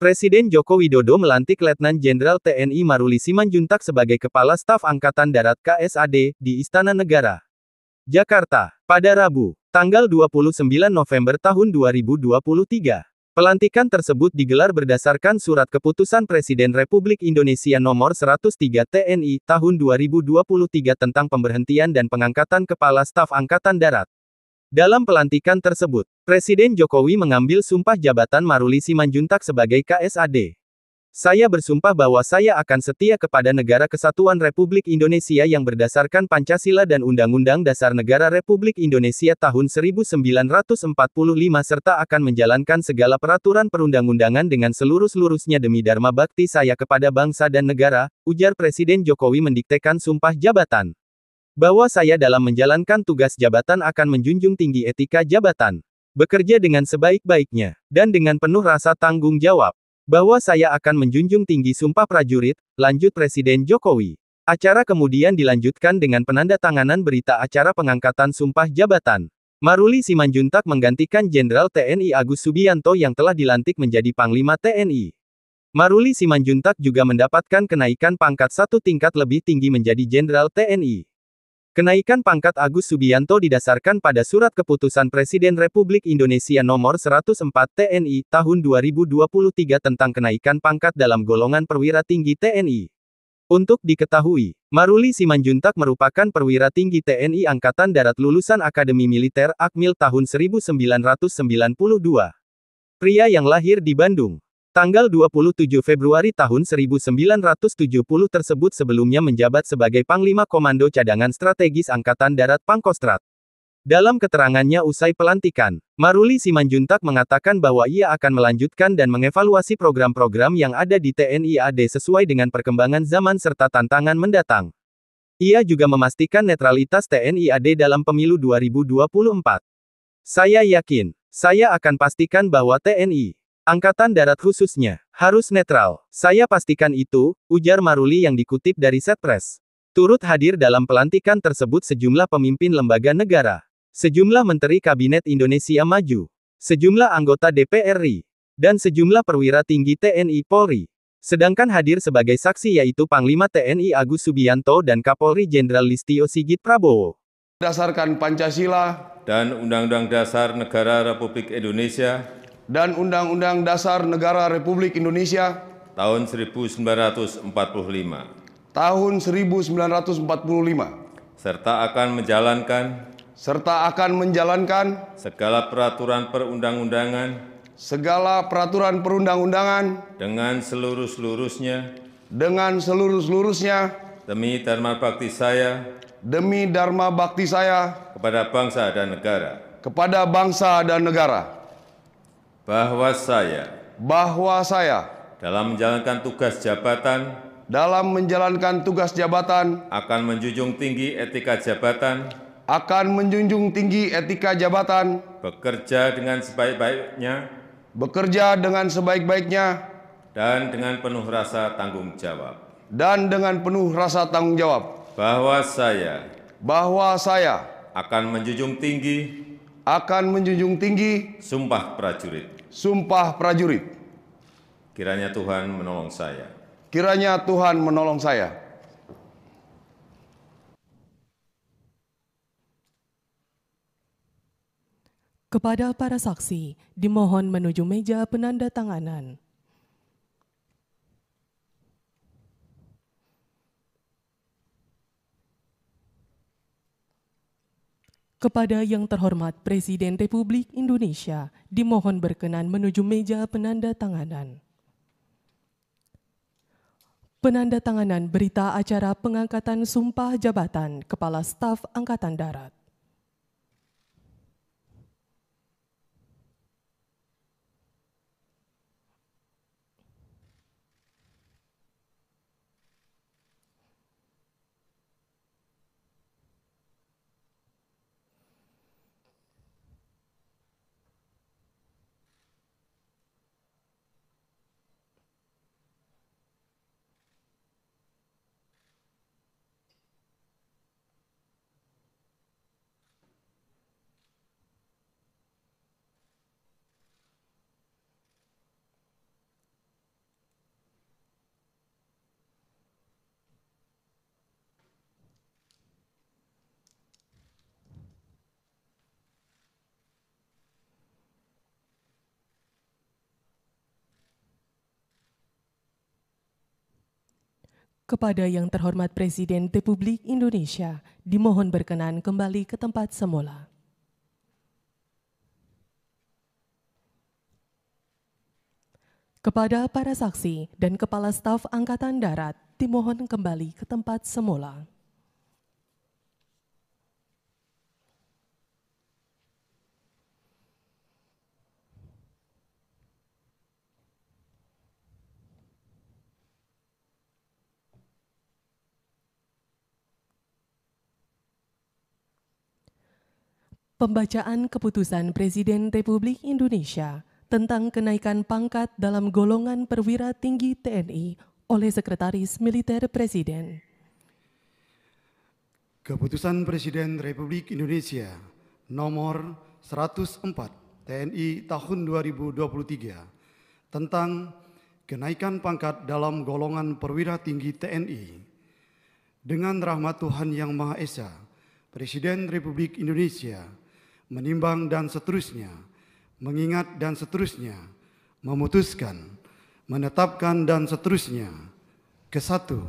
Presiden Joko Widodo melantik Letnan Jenderal TNI Maruli Simanjuntak sebagai Kepala Staf Angkatan Darat KSAD, di Istana Negara, Jakarta, pada Rabu, tanggal 29 November tahun 2023. Pelantikan tersebut digelar berdasarkan Surat Keputusan Presiden Republik Indonesia Nomor 103 TNI, tahun 2023 tentang pemberhentian dan pengangkatan Kepala Staf Angkatan Darat. Dalam pelantikan tersebut, Presiden Jokowi mengambil sumpah jabatan Maruli Simanjuntak sebagai KSAD. Saya bersumpah bahwa saya akan setia kepada Negara Kesatuan Republik Indonesia yang berdasarkan Pancasila dan Undang-Undang Dasar Negara Republik Indonesia tahun 1945 serta akan menjalankan segala peraturan perundang-undangan dengan seluruh-seluruhnya demi Dharma Bakti saya kepada bangsa dan negara, ujar Presiden Jokowi mendiktekan sumpah jabatan. Bahwa saya dalam menjalankan tugas jabatan akan menjunjung tinggi etika jabatan, bekerja dengan sebaik-baiknya, dan dengan penuh rasa tanggung jawab. Bahwa saya akan menjunjung tinggi sumpah prajurit, lanjut Presiden Jokowi. Acara kemudian dilanjutkan dengan penandatanganan berita acara pengangkatan sumpah jabatan. Maruli Simanjuntak menggantikan Jenderal TNI Agus Subianto yang telah dilantik menjadi Panglima TNI. Maruli Simanjuntak juga mendapatkan kenaikan pangkat satu tingkat lebih tinggi menjadi Jenderal TNI. Kenaikan pangkat Agus Subianto didasarkan pada Surat Keputusan Presiden Republik Indonesia Nomor 104 TNI, tahun 2023 tentang kenaikan pangkat dalam golongan perwira tinggi TNI. Untuk diketahui, Maruli Simanjuntak merupakan perwira tinggi TNI Angkatan Darat lulusan Akademi Militer Akmil tahun 1992. Pria yang lahir di Bandung tanggal 27 Februari tahun 1970 tersebut sebelumnya menjabat sebagai Panglima Komando Cadangan Strategis Angkatan Darat Pangkostrat. Dalam keterangannya usai pelantikan, Maruli Simanjuntak mengatakan bahwa ia akan melanjutkan dan mengevaluasi program-program yang ada di TNI AD sesuai dengan perkembangan zaman serta tantangan mendatang. Ia juga memastikan netralitas TNI AD dalam pemilu 2024. Saya yakin, saya akan pastikan bahwa TNI Angkatan Darat khususnya, harus netral. Saya pastikan itu, ujar Maruli yang dikutip dari Setpres. Turut hadir dalam pelantikan tersebut sejumlah pemimpin lembaga negara, sejumlah Menteri Kabinet Indonesia Maju, sejumlah anggota DPR RI, dan sejumlah perwira tinggi TNI Polri. Sedangkan hadir sebagai saksi yaitu Panglima TNI Agus Subianto dan Kapolri Jenderal Listio Sigit Prabowo. Berdasarkan Pancasila dan Undang-Undang Dasar Negara Republik Indonesia dan Undang-Undang Dasar Negara Republik Indonesia tahun 1945, tahun 1945, serta akan menjalankan segala peraturan perundang-undangan dengan seluruh-seluruhnya demi Dharma Bakti saya kepada bangsa dan negara. Bahwa saya dalam menjalankan tugas jabatan akan menjunjung tinggi etika jabatan, bekerja dengan sebaik-baiknya, dan dengan penuh rasa tanggung jawab. Bahwa saya akan menjunjung tinggi sumpah prajurit. Kiranya Tuhan menolong saya. Kepada para saksi, dimohon menuju meja penandatanganan. Kepada yang terhormat Presiden Republik Indonesia, dimohon berkenan menuju meja penandatanganan. Penandatanganan berita acara pengangkatan sumpah jabatan Kepala Staf Angkatan Darat. Kepada yang terhormat Presiden Republik Indonesia, dimohon berkenan kembali ke tempat semula. Kepada para saksi dan Kepala Staf Angkatan Darat, dimohon kembali ke tempat semula. Pembacaan Keputusan Presiden Republik Indonesia tentang kenaikan pangkat dalam golongan perwira tinggi TNI oleh Sekretaris Militer Presiden. Keputusan Presiden Republik Indonesia nomor 104 TNI tahun 2023 tentang kenaikan pangkat dalam golongan perwira tinggi TNI. Dengan rahmat Tuhan Yang Maha Esa, Presiden Republik Indonesia menimbang dan seterusnya, mengingat dan seterusnya, memutuskan, menetapkan dan seterusnya. Ke-1,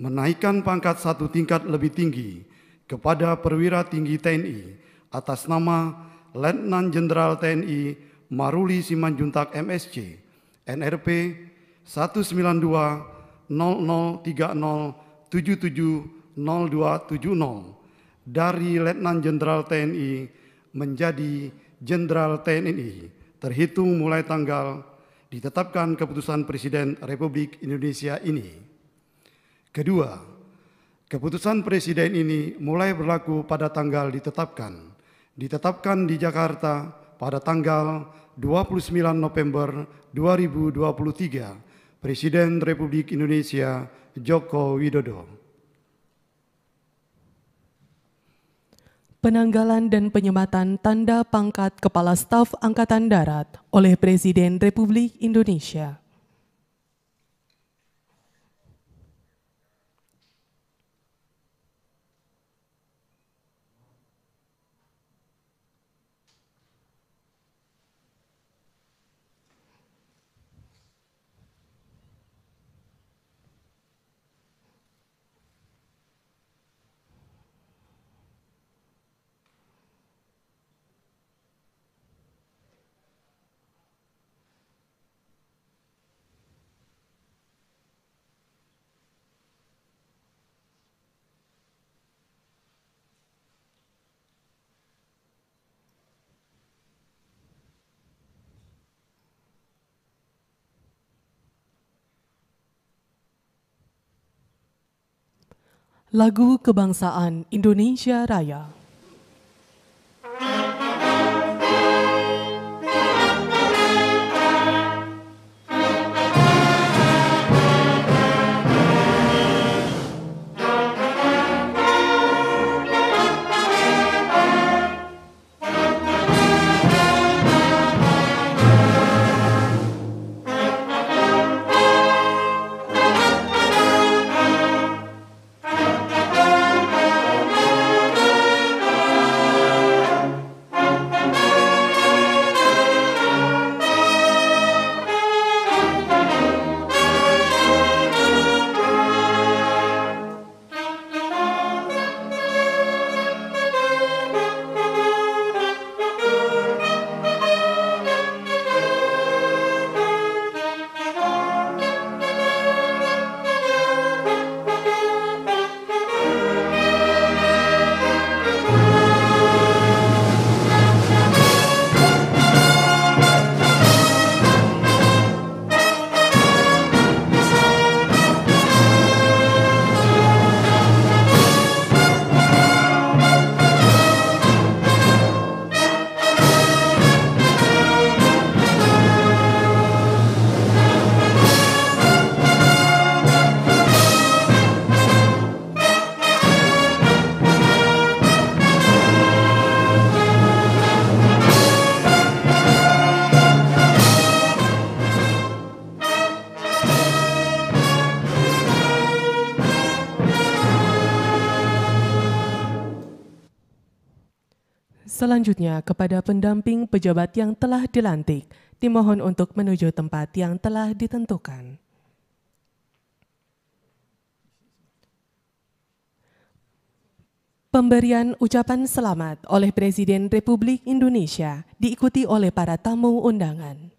menaikkan pangkat 1 tingkat lebih tinggi kepada perwira tinggi TNI atas nama Letnan Jenderal TNI Maruli Simanjuntak MSc, NRP 1920030770270 dari Letnan Jenderal TNI menjadi Jenderal TNI terhitung mulai tanggal ditetapkan keputusan Presiden Republik Indonesia ini. Kedua, keputusan Presiden ini mulai berlaku pada tanggal ditetapkan di Jakarta pada tanggal 29 November 2023, Presiden Republik Indonesia Joko Widodo. Penanggalan dan penyematan tanda pangkat Kepala Staf Angkatan Darat oleh Presiden Republik Indonesia. Lagu Kebangsaan Indonesia Raya. Selanjutnya, kepada pendamping pejabat yang telah dilantik, dimohon untuk menuju tempat yang telah ditentukan. Pemberian ucapan selamat oleh Presiden Republik Indonesia diikuti oleh para tamu undangan.